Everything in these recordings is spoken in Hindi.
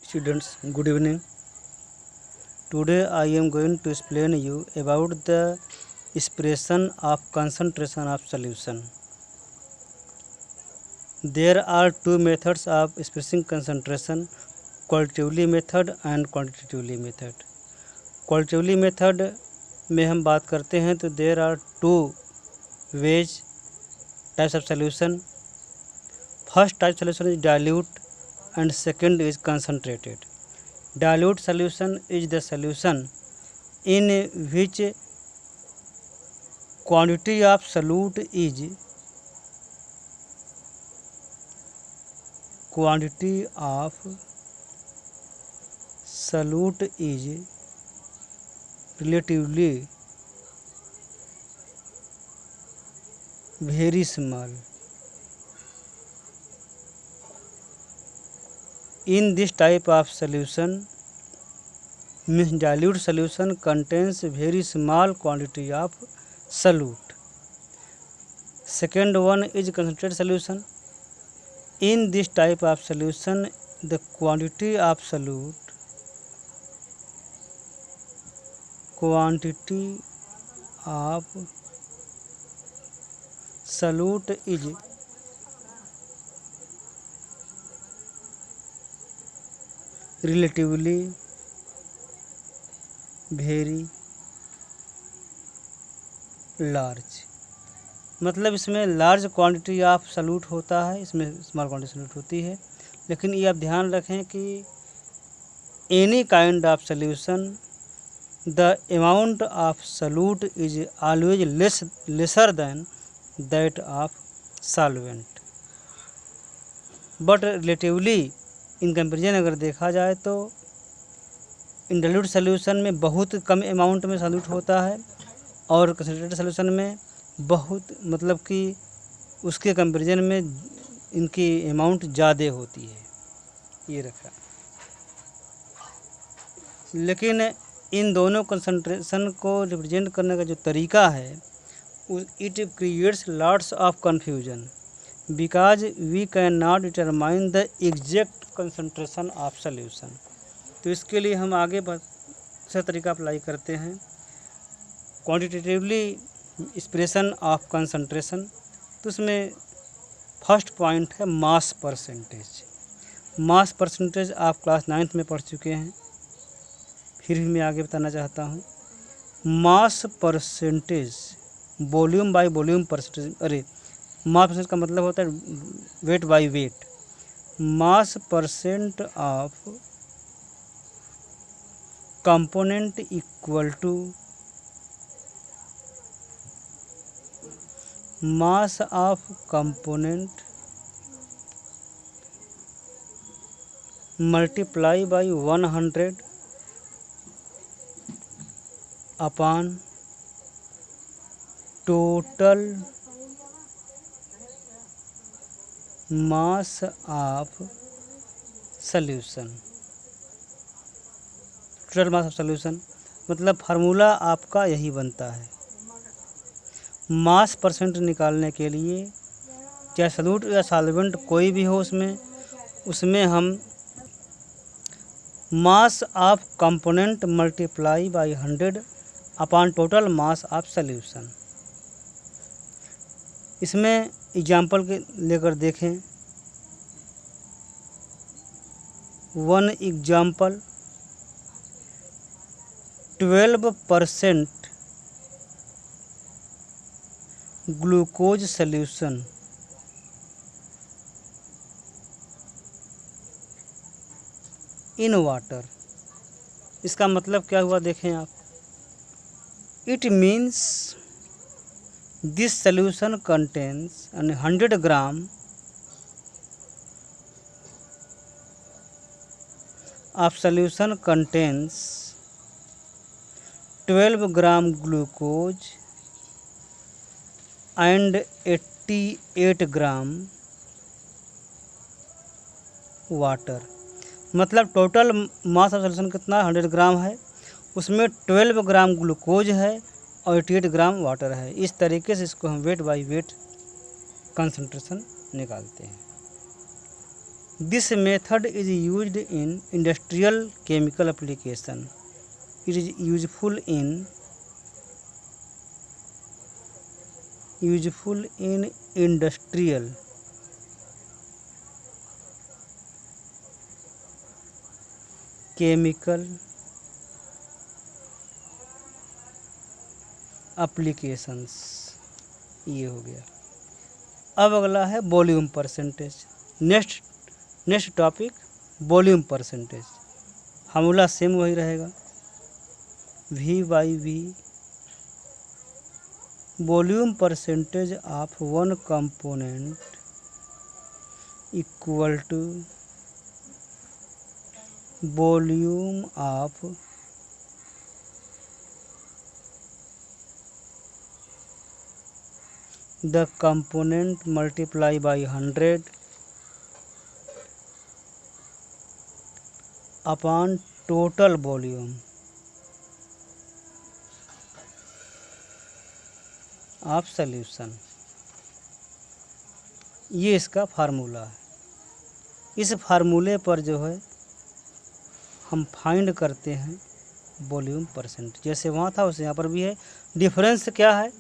Students, good evening. Today I am going to explain you about the expression of concentration of solution. There are two methods of expressing concentration, qualitatively method and quantitatively method. Qualitatively method में हम बात करते हैं तो there are two ways types of solution. First type solution is dilute and second is concentrated. Dilute solution is the solution in which quantity of solute is relatively very small. In this type of solution, dilute solution contains very small quantity of solute. Second one is concentrated solution. In this type of solution, the quantity of solute is relatively very large. मतलब इसमें लार्ज क्वांटिटी ऑफ सल्यूट होता है, इसमें स्मॉल क्वांटिटी सल्यूट होती है। लेकिन ये आप ध्यान रखें कि any kind of solution the amount of solute is always lesser than that of solvent, but relatively in comparison अगर देखा जाए तो इन डाइल्यूट सॉल्यूशन में बहुत कम अमाउंट में सॉल्यूट होता है और कंसंट्रेटेड सॉल्यूशन में बहुत मतलब कि उसके कंपेरिजन में इनकी अमाउंट ज़्यादा होती है, ये रखा। लेकिन इन दोनों कंसंट्रेशन को रिप्रेजेंट करने का जो तरीका है it creates lots of confusion because we can not determine the exact concentration of solution. तो इसके लिए हम आगे दूसरा तरीका अप्लाई करते हैं, क्वांटिटेटिवली एक्सप्रेशन ऑफ कंसंट्रेशन। तो उसमें फर्स्ट पॉइंट है मास परसेंटेज। मास परसेंटेज आप क्लास 9th में पढ़ चुके हैं, फिर भी मैं आगे बताना चाहता हूँ। Mass percentage volume by volume percentage, mass percentage का मतलब होता है weight by weight. Mass percent of component equal to mass of component multiply by 100 upon total mass of solution. Total mass of solution मतलब फार्मूला आपका यही बनता है। मास परसेंट निकालने के लिए चाहे सॉल्यूट या सॉल्वेंट कोई भी हो उसमें हम मास of component multiply by 100 upon total mass of solution. इसमें एग्जाम्पल के लेकर देखें। One example 12% glucose solution in water. इसका मतलब क्या हुआ देखें आप। It means this solution contains 100 gram of solution contains 12 gram glucose and 88 gram water. मतलब टोटल मास ऑफ सॉल्यूशन कितना 100 ग्राम है, उसमें 12 ग्राम ग्लूकोज है और 88 ग्राम वाटर है। इस तरीके से इसको हम वेट बाय वेट कंसंट्रेशन निकालते हैं। This method is used in industrial chemical application. It is useful in industrial chemical applications. ये हो गया. अब अगला है volume percentage. Next topic volume percentage. Formula same वही रहेगा, V/V volume percentage of one component equal to volume of the component multiply by 100 upon total volume of solution. ये इसका फार्मूला है. इस फार्मूले पर जो है हम फाइंड करते हैं वॉल्यूम परसेंट. जैसे वहाँ था वैसे यहाँ पर भी है. डिफरेंस क्या है,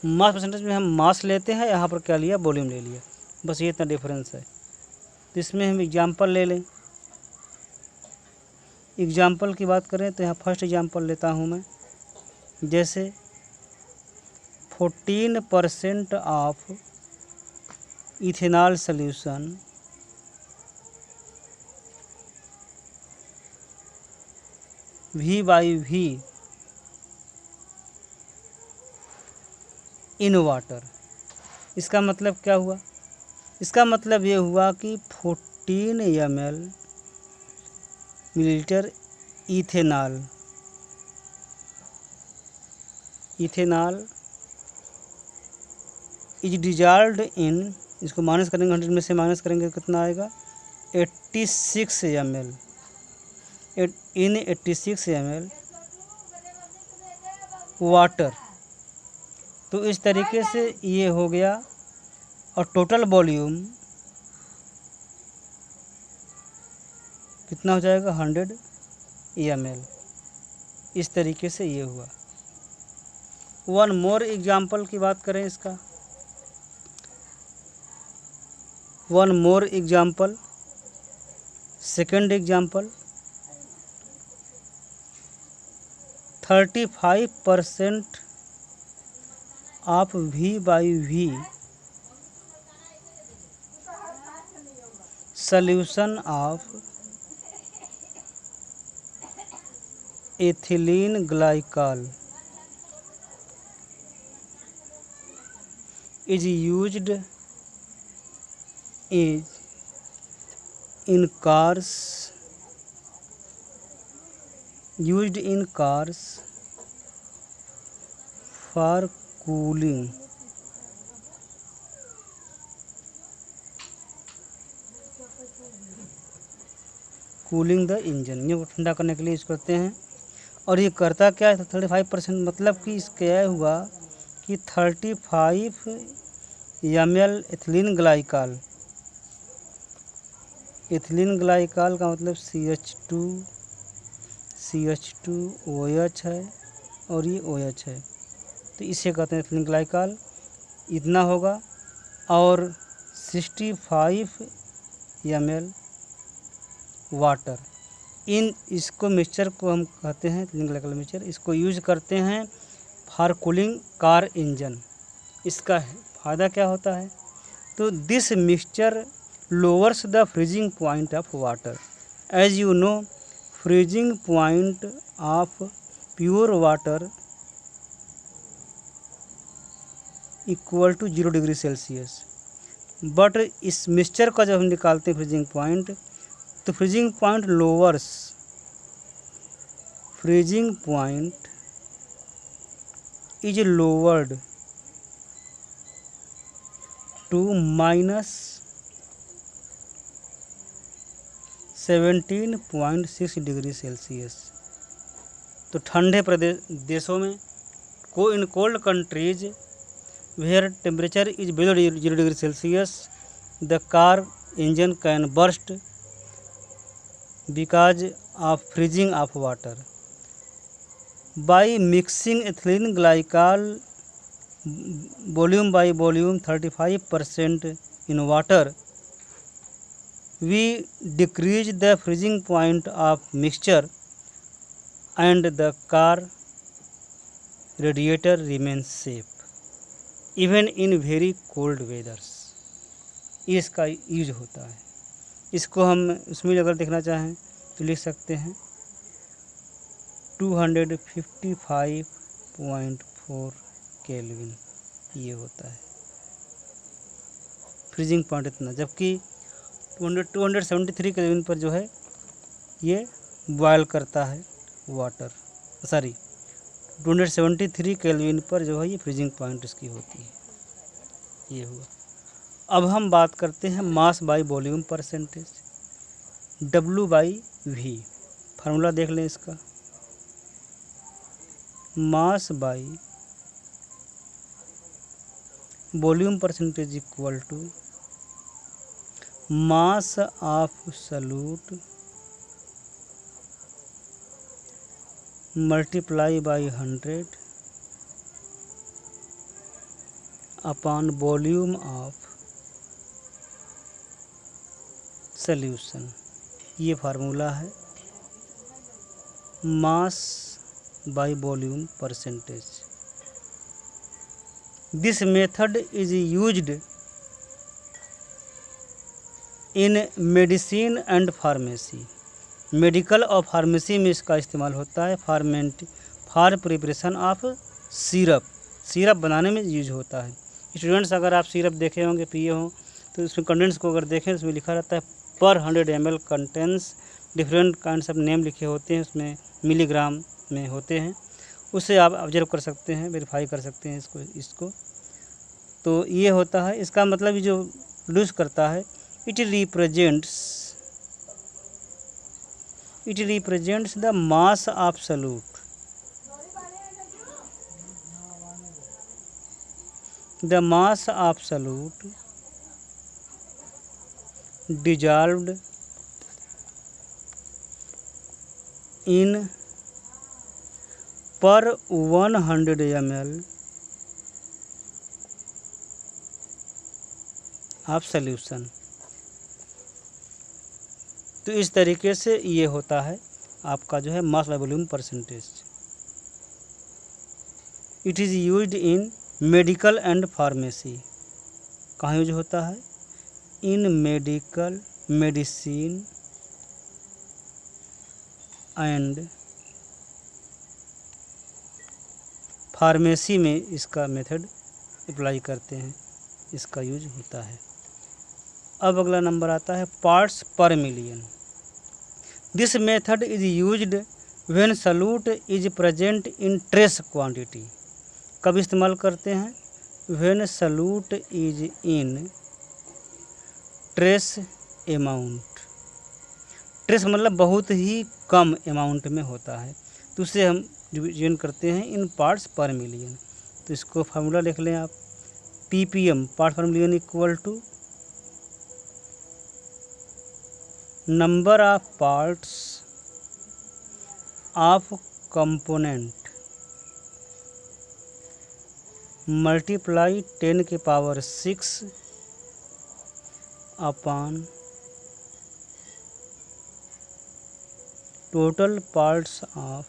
मास परसेंटेज में हम मास लेते हैं, यहाँ पर क्या लिया, वॉल्यूम ले लिया, बस ये इतना डिफरेंस है. तो इसमें हम एग्जांपल ले लें. एग्जांपल की बात करें तो यहाँ फर्स्ट एग्जांपल लेता हूँ मैं. जैसे 14% of ethanol solution V/V in water. इसका मतलब क्या हुआ, इसका मतलब ये हुआ कि 14 मिलीलीटर इथेनॉल इज डिजॉल्व्ड इन, इसको माइनस करेंगे, 100 में से माइनस करेंगे तो कितना आएगा, 86 ml इन 86 ml वाटर. तो इस तरीके से ये हो गया. और टोटल वॉल्यूम कितना हो जाएगा, 100 ml. इस तरीके से ये हुआ. वन मोर एग्जाम्पल की बात करें इसका. One more example, second example, 35% of V/V solution of ethylene glycol is used in cars for cooling the engine. ये ठंडा करने के लिए यूज करते हैं. और ये करता क्या है, 35%, मतलब कि इसका यह हुआ कि 35 ml ethylene glycol. Ethylene glycol का मतलब CH2OH है और ये OH है, तो इसे कहते हैं एथिलीन ग्लाइकॉल. इतना होगा. और 65 ml वाटर. इसको मिक्सचर को हम कहते हैं एथिलीन ग्लाइकॉल मिक्सचर. इसको यूज करते हैं फॉर कूलिंग कार इंजन. इसका फ़ायदा क्या होता है, तो this mixture lowers the freezing point of water. As you know, freezing point of pure water equal to 0 degree Celsius. But इस मिक्सचर का जब हम निकालते हैं फ्रीजिंग पॉइंट, तो freezing point lowers, freezing point is lowered to -17.6 degree Celsius. तो ठंडे देशों में in cold countries where temperature is below 0 degree Celsius, the car engine can burst because of freezing of water. By mixing ethylene glycol volume by volume 35% in water, we decrease the freezing point of mixture and the car radiator remains safe even in very cold weathers. ये इसका यूज होता है। इसको हम इसमें अगर देखना चाहें तो लिख सकते हैं 255.4 केल्विन ये होता है फ्रीजिंग पॉइंट इतना, जबकि 273 केल्विन पर जो है ये बॉयल करता है वाटर, 273 केल्विन पर जो है ये फ्रीजिंग पॉइंट इसकी होती है। ये हुआ। अब हम बात करते हैं mass by volume percentage, W/V। फार्मूला देख लें इसका, mass by volume percentage equal to mass of solute multiply by 100 upon volume of solution. ये फार्मूला है mass by volume percentage. This method is used in medicine and pharmacy. Medical और फार्मेसी में इसका इस्तेमाल होता है। फॉर प्रिपरेशन ऑफ सिरप बनाने में यूज होता है। स्टूडेंट्स, अगर आप सिरप देखे होंगे, पिए हों, तो उसमें कंटेंट्स को अगर देखें, उसमें लिखा रहता है पर 100 ml contents different kinds of name लिखे होते हैं, उसमें मिलीग्राम में होते हैं। उससे आप ऑब्जर्व कर सकते हैं, वेरीफाई कर सकते हैं इसको। तो ये होता है, इसका मतलब जो प्रोड्यूस करता है, it represents the mass of solute dissolved in per 100 ml of solution. तो इस तरीके से ये होता है आपका जो है mass by volume percentage. It is used in medical and pharmacy. कहाँ यूज होता है? इन मेडिसिन एंड फार्मेसी में इसका मेथड अप्लाई करते हैं, इसका यूज होता है। अब अगला नंबर आता है पार्ट्स पर million. This method is used when solute is present in trace quantity. कब इस्तेमाल करते हैं? When solute is in trace amount. Trace मतलब बहुत ही कम अमाउंट में होता है, तो उसे हम डिवीजन करते हैं इन पार्ट्स पर मिलियन। तो इसको फार्मूला लिख लें आप, ppm part per million equal to number of parts of component multiply 10 की पावर 6 अपॉन total parts of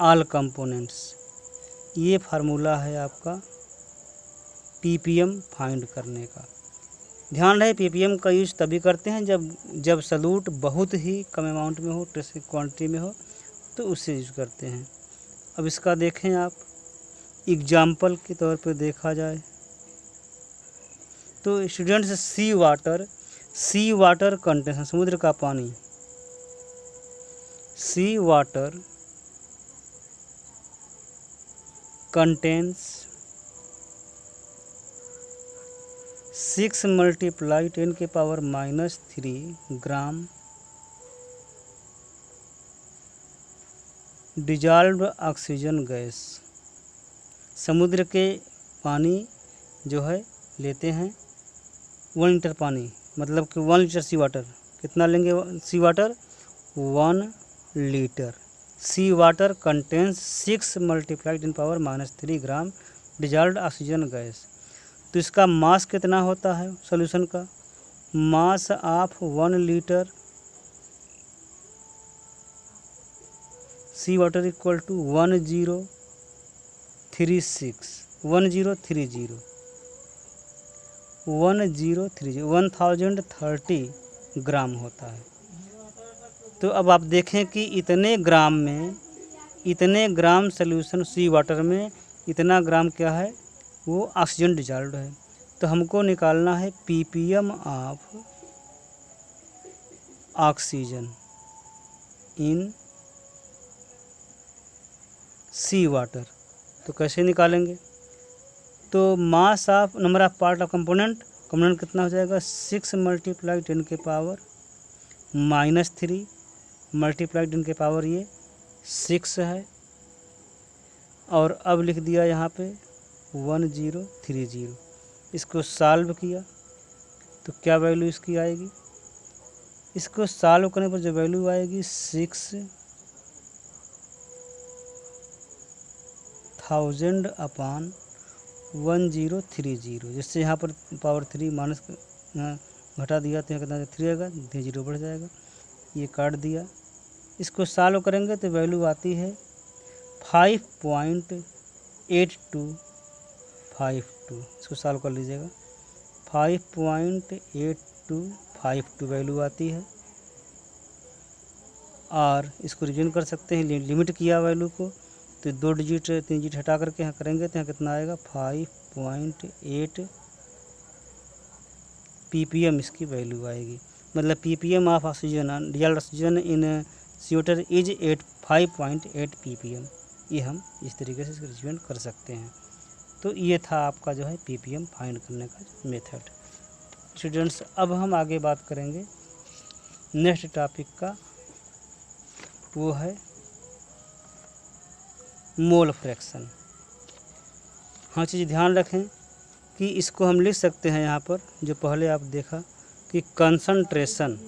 all components. ये फार्मूला है आपका ppm फाइंड करने का। ध्यान रहे ppm का यूज तभी करते हैं जब सॉल्यूट बहुत ही कम अमाउंट में हो, ट्रेस क्वांटिटी में हो, तो उससे यूज करते हैं। अब इसका देखें आप, एग्जाम्पल के तौर पर देखा जाए तो स्टूडेंट्स, सी वाटर कंटेंस, समुद्र का पानी, सी वाटर कंटेंस 6 मल्टीप्लाई 10 के power -3 gram dissolved oxygen gas. समुद्र के पानी जो है लेते हैं 1 लीटर पानी, मतलब कि 1 लीटर सी वाटर। कितना लेंगे sea water? 1 litre. Sea water contains 6 multiplied in power -3 gram dissolved oxygen gas. तो इसका मास कितना होता है सॉल्यूशन का? Mass of 1 litre sea water equal to 1030 gram होता है। तो अब आप देखें कि इतने ग्राम सॉल्यूशन सी वाटर में इतना ग्राम क्या है? वो ऑक्सीजन डिजॉल्व्ड है। तो हमको निकालना है ppm of oxygen in sea water. तो कैसे निकालेंगे? तो mass of number of part of component कितना हो जाएगा? 6 मल्टीप्लाई 10 के पावर -3 मल्टीप्लाई 10 के पावर ये 6 है, और अब लिख दिया यहाँ पे 1030। इसको सॉल्व किया तो क्या वैल्यू इसकी आएगी? इसको सॉल्व करने पर जो वैल्यू आएगी 6000 अपॉन 1030, जिससे यहाँ पर पावर 3 माइनस घटा दिया तो यहाँ कितना 3 आएगा, 0 बढ़ जाएगा, ये काट दिया। इसको सॉल्व करेंगे तो वैल्यू आती है 5.8252। इसको सॉल्व कर लीजिएगा, 5.8252 वैल्यू आती है। और इसको रिवीजन कर सकते हैं, लिमिट किया वैल्यू को, तो 2 डिजिट 3 डिजिट हटा करके यहाँ करेंगे तो यहाँ कितना आएगा? 5.8 ppm इसकी वैल्यू आएगी। मतलब ppm of oxygen dissolved oxygen in sea water is 5.8 ppm। ये हम इस तरीके से रिवीजन कर सकते हैं। तो ये था आपका जो है ppm फाइंड करने का मेथड। स्टूडेंट्स, अब हम आगे बात करेंगे नेक्स्ट टॉपिक का, वो है मोल फ्रैक्शन। हाँ चीज़ ध्यान रखें कि इसको हम लिख सकते हैं यहाँ पर, जो पहले आप देखा कि concentration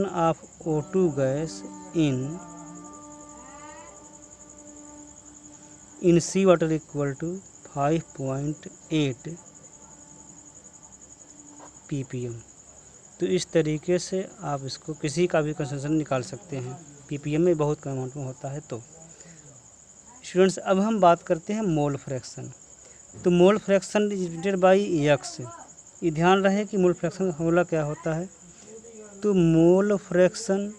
of O2 gas in sea water equal to 5.8 ppm। तो इस तरीके से आप इसको किसी का भी कंसंट्रेशन निकाल सकते हैं। ppm में बहुत कम अमाउंट में होता है। तो स्टूडेंट्स, अब हम बात करते हैं मोल फ्रैक्शन। तो mole fraction divided by x। ये ध्यान रहे कि मोल फ्रैक्शन का फॉर्मूला क्या होता है। तो mole fraction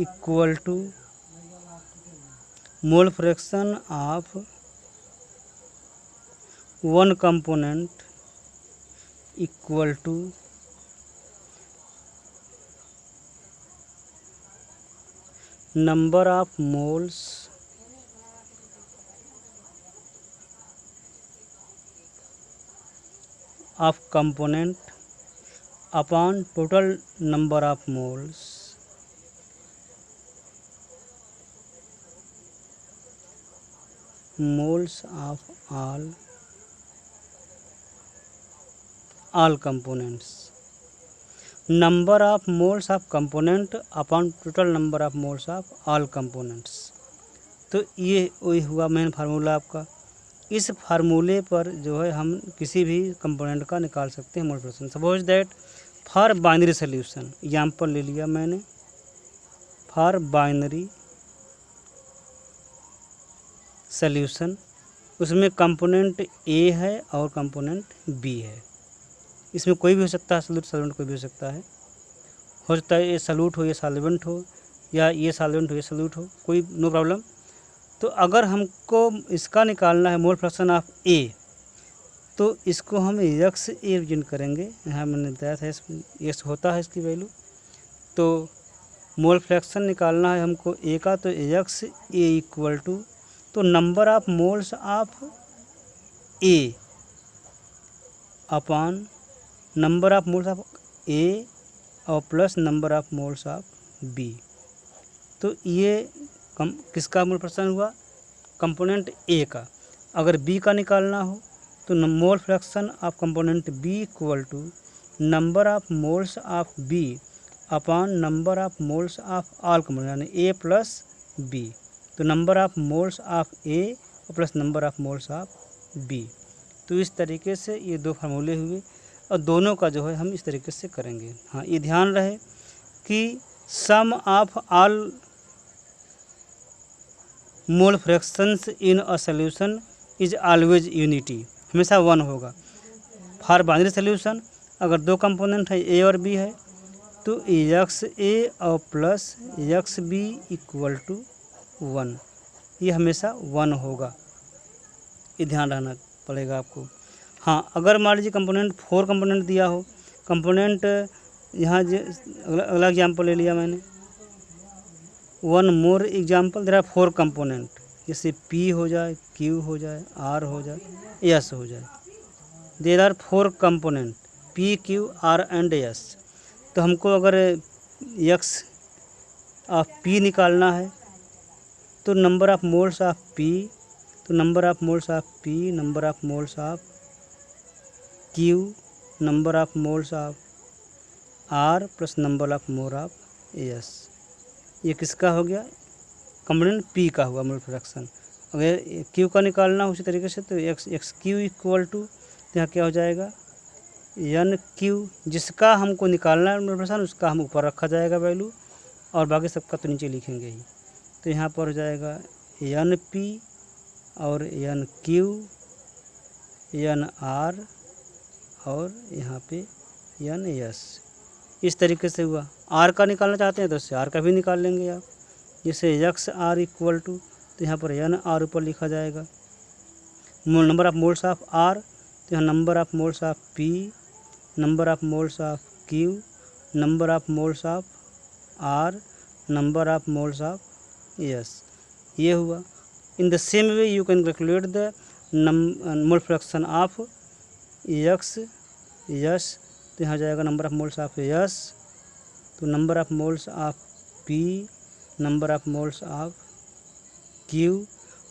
equal to mole fraction of one component equal to number of moles of component upon total number of moles of all components। Number of moles of component upon total number of moles of all components. तो ये वही हुआ मेन फार्मूला आपका। इस फार्मूले पर जो है हम किसी भी कंपोनेंट का निकाल सकते हैं mole fraction. Suppose that for binary solution, example ले लिया मैंने, फॉर बाइनरी सोल्यूशन, उसमें कंपोनेंट ए है और कंपोनेंट बी है। इसमें कोई भी हो सकता है, सॉल्वेंट कोई भी हो सकता है ये सॉल्यूट हो, ये सॉल्वेंट हो, या ये सॉल्वेंट हो, ये सॉल्यूट हो, कोई नो प्रॉब्लम। तो अगर हमको इसका निकालना है मोल फ्रैक्शन ऑफ ए, तो इसको हम एक्स ए रिप्रेजेंट करेंगे। यहाँ मैंने बताया था एक्स होता है इसकी वैल्यू। तो मोल फ्रैक्शन निकालना है हमको ए का, तो एक्स ए इक्वल टू, तो number of moles of A upon number of moles of A और plus number of moles of B. तो ये किसका मोल फ्रैक्शन हुआ, कंपोनेंट ए का। अगर बी का निकालना हो तो mole fraction of component B equal to number of moles of B upon number of moles of all component, यानी ए प्लस बी। तो number of moles of A plus number of moles of B. तो इस तरीके से ये दो फार्मूले हुए और दोनों का जो है हम इस तरीके से करेंगे। हाँ, ये ध्यान रहे कि sum of all mole fractions in a solution is always unity, हमेशा 1 होगा। फॉर बाइनरी सॉल्यूशन अगर दो कंपोनेंट है ए और बी है तो एक्स ए और plus x B equal to 1, ये हमेशा 1 होगा, ये ध्यान रहना पड़ेगा आपको। हाँ, अगर मान लीजिए कंपोनेंट 4 कंपोनेंट दिया हो, कंपोनेंट यहाँ अगला एग्जाम्पल ले लिया मैंने, 1 more example, there are 4 component, जैसे पी हो जाए, क्यू हो जाए, आर हो जाए, एस हो जाए। There are 4 component P Q R and S. तो हमको अगर एक्स ऑफ पी निकालना है तो number of moles of P, तो number of moles of P, number of moles of Q, number of moles of R plus number of mole of S. ये किसका हो गया, कंपोनेंट पी का हुआ मोल फ्रैक्शन। अगर क्यू का निकालना हो उसी तरीके से तो एक्स क्यू इक्वल टू, तो यहाँ क्या हो जाएगा, एन क्यू, जिसका हमको निकालना है मोल फ्रैक्शन उसका हम ऊपर रखा जाएगा वैल्यू, और बाकी सबका तो नीचे लिखेंगे ही। तो यहाँ पर हो जाएगा एन पी और एन क्यू, एन आर और यहाँ पे एन एस। इस तरीके से हुआ। आर का निकालना चाहते हैं तो इससे आर का भी निकाल लेंगे आप, जैसे एक्स आर इक्वल टू, तो यहाँ पर एन आर ऊपर लिखा जाएगा। Number of moles of R, तो यहाँ number of moles of P, number of moles of Q, number of moles of R, number of moles of S, ये हुआ। In the same way you can calculate the mole fraction of X S, तो यहाँ जाएगा number of moles of S, तो number of moles of P, number of moles of Q,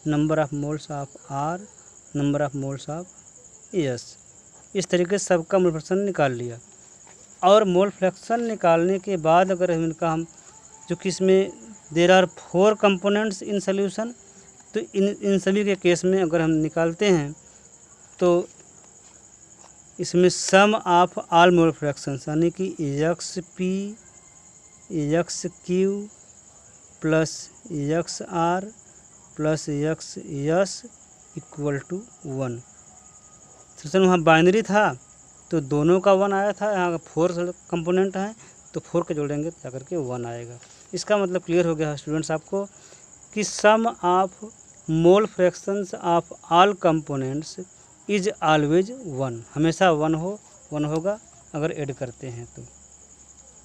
number of moles of R, number of moles of S. इस तरीके से सबका मोल फ्रैक्शन निकाल लिया। और मोल फ्रैक्शन निकालने के बाद अगर हम जो कि इसमें there are 4 components in solution, तो इन सभी के केस में अगर हम निकालते हैं तो इसमें sum of all mole fractions, यानी कि x P, x Q plus x R plus x S equal to 1। Section वहाँ बाइनरी था तो दोनों का 1 आया था, यहाँ 4 कंपोनेंट हैं तो 4 के जोड़ेंगे तो जाकर के 1 आएगा। इसका मतलब क्लियर हो गया स्टूडेंट्स आपको कि sum of mole fractions of all components is always 1, हमेशा 1 होगा अगर ऐड करते हैं तो।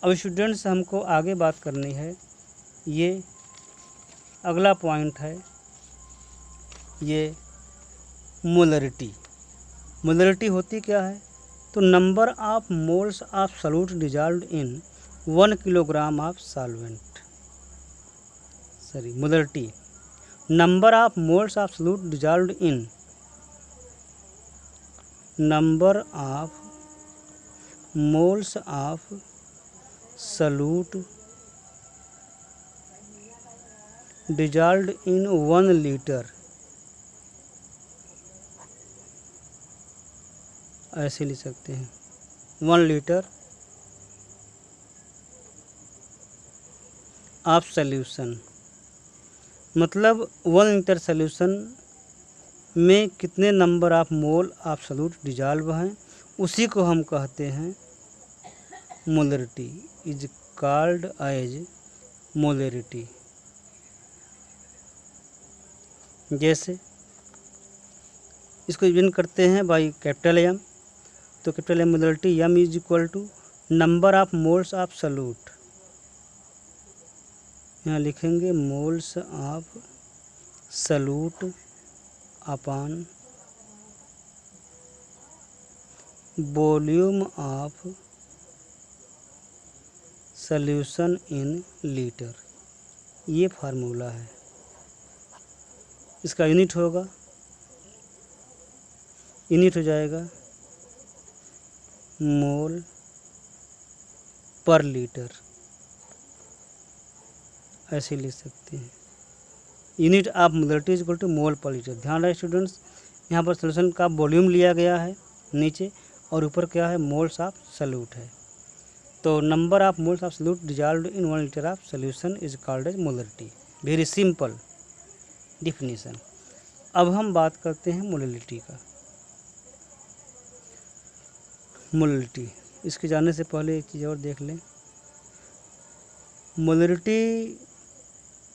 अब स्टूडेंट्स हमको आगे बात करनी है, ये अगला पॉइंट है ये मोलरिटी। मोलरिटी होती क्या है, तो number of moles of solute dissolved in 1 kilogram of solvent. Molarity, number of moles of solute dissolved in, number of moles of solute dissolved in 1 litre, ऐसे लिख सकते हैं 1 लीटर ऑफ सॉल्यूशन। मतलब 1 लीटर सॉल्यूशन में कितने number of mole of solute dissolve हैं उसी को हम कहते हैं molarity, is called as molarity. जैसे इसको यूज करते हैं बाई कैपिटल एम, तो capital M molarity M is equal to number of moles of solute, यहाँ लिखेंगे moles of solute upon volume of solution in litre, ये फार्मूला है। इसका यूनिट होगा, यूनिट हो जाएगा मोल पर लीटर, ऐसे लिख सकते हैं। Unit of molarity is equal to mole per litre. ध्यान रहे स्टूडेंट्स, यहाँ पर सोल्यूशन का वॉल्यूम लिया गया है नीचे, और ऊपर क्या है, मोल्स ऑफ सॉल्यूट है। तो number of moles of solute dissolved in 1 litre of solution is called as molarity. Very simple definition. अब हम बात करते हैं मोलरिटी का। मोलरिटी, इसके जानने से पहले एक चीज़ और देख लें। मोलरिटी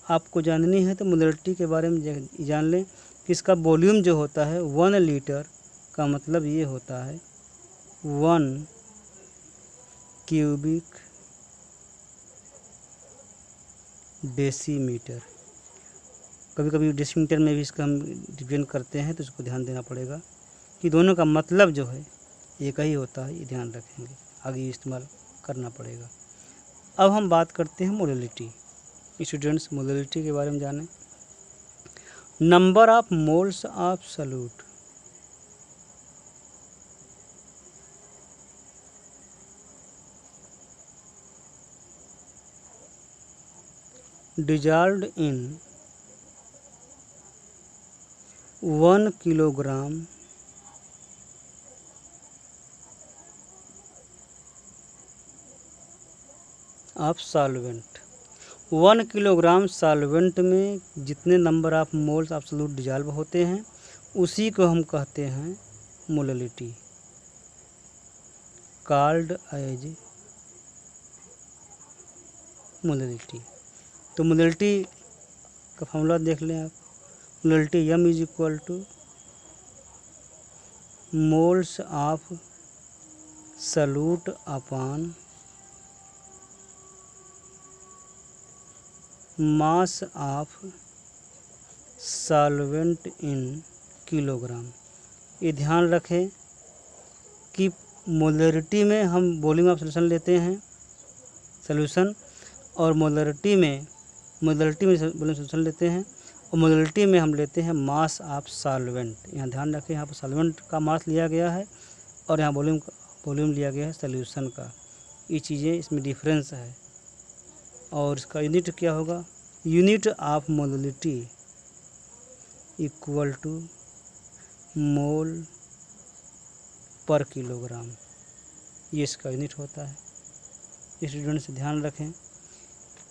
आपको जाननी है तो मोलरिटी के बारे में जान लें कि इसका वॉल्यूम जो होता है 1 लीटर का मतलब ये होता है 1 क्यूबिक डेसीमीटर। कभी कभी डेसीमीटर में भी इसका हम डिफाइन करते हैं, तो इसको ध्यान देना पड़ेगा कि दोनों का मतलब जो है एक ही होता है, ये ध्यान रखेंगे, आगे इस्तेमाल करना पड़ेगा। अब हम बात करते हैं मोलरिटी। स्टूडेंट्स, मोलरिटी के बारे में जानें। Number of moles of solute dissolved in 1 kilogram of solvent. 1 kilogram solvent में जितने number of moles absolute dissolve होते हैं उसी को हम कहते हैं मोलरिटी, कॉल्ड एज मोलरिटी। तो मोलरिटी का फॉर्मूला देख लें आप। Molarity m is equal two moles of solute upon mass of solvent in kilogram. ये ध्यान रखें कि मोलरिटी में हम वॉल्यूम ऑफ सॉल्यूशन लेते हैं सॉल्यूशन, और मोलरिटी में वॉल्यूम सॉल्यूशन लेते हैं, और मोलरिटी में हम लेते हैं मास ऑफ सॉल्वेंट। यहाँ ध्यान रखें, यहाँ पर सॉल्वेंट का मास लिया गया है और यहाँ वॉल्यूम लिया गया है सॉल्यूशन का। ये चीज़ें इसमें डिफरेंस है। और इसका यूनिट क्या होगा, unit of molarity equal to mole per kilogram, ये इसका यूनिट होता है। स्टूडेंट से ध्यान रखें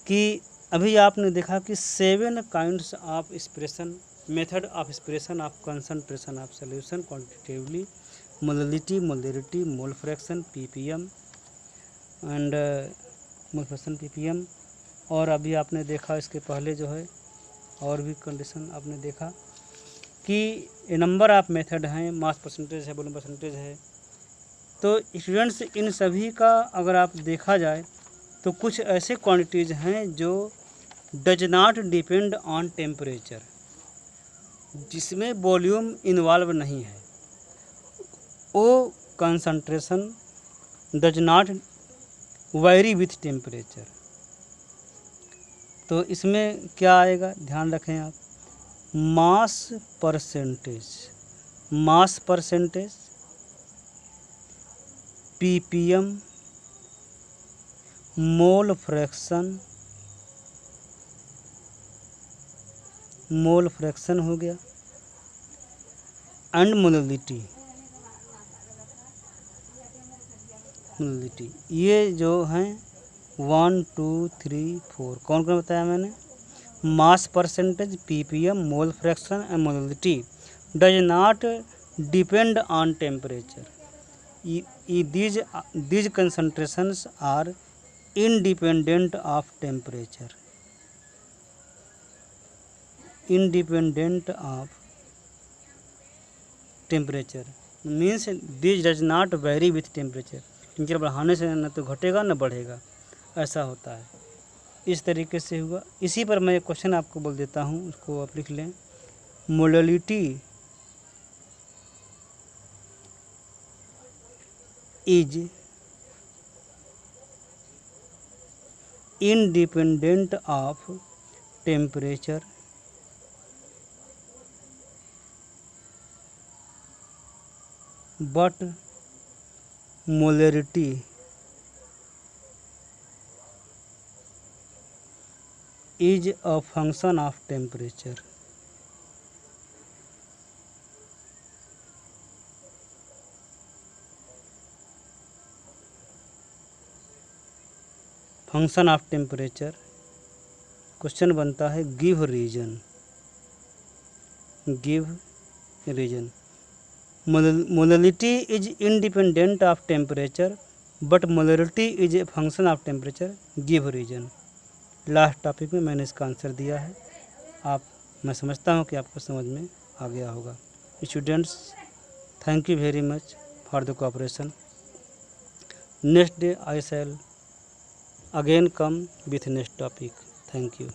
कि अभी आपने देखा कि 7 kinds of expression, method of expression of concentration of solution quantitatively, molarity, molarity, mole fraction, ppm and mole fraction, ppm. और अभी आपने देखा इसके पहले जो है और भी कंडीशन आपने देखा कि नंबर ऑफ मेथड हैं, मास परसेंटेज है, वॉल्यूम परसेंटेज है। तो स्टूडेंट्स, इन सभी का अगर आप देखा जाए तो कुछ ऐसे क्वांटिटीज़ हैं जो does not depend on temperature, जिसमें वॉल्यूम इन्वॉल्व नहीं है, वो concentration does not very with temperature. तो इसमें क्या आएगा, ध्यान रखें आप, mass percentage, mass percentage, ppm, mole fraction, mole fraction हो गया, एंड मोलरिटी। मोलरिटी ये जो हैं 1 2 3 4 कौन कौन बताया मैंने, mass percentage, ppm, mole fraction and molarity does not depend on temperature. these concentrations are independent of temperature, independent of temperature means this does not vary with temperature। Temperature बढ़ाने से न तो घटेगा न बढ़ेगा, ऐसा होता है। इस तरीके से हुआ। इसी पर मैं एक क्वेश्चन आपको बोल देता हूँ, उसको आप लिख लें। Molarity is independent of temperature but molarity is a function of temperature. Function of temperature. Question बनता है give reason. Give reason. Molality is independent of temperature but molality is a function of temperature. Give reason. Last topic में मैंने इसका आंसर दिया है। मैं समझता हूँ कि आपको समझ में आ गया होगा। Students, thank you very much for the cooperation. Next day I shall again come with next topic. Thank you.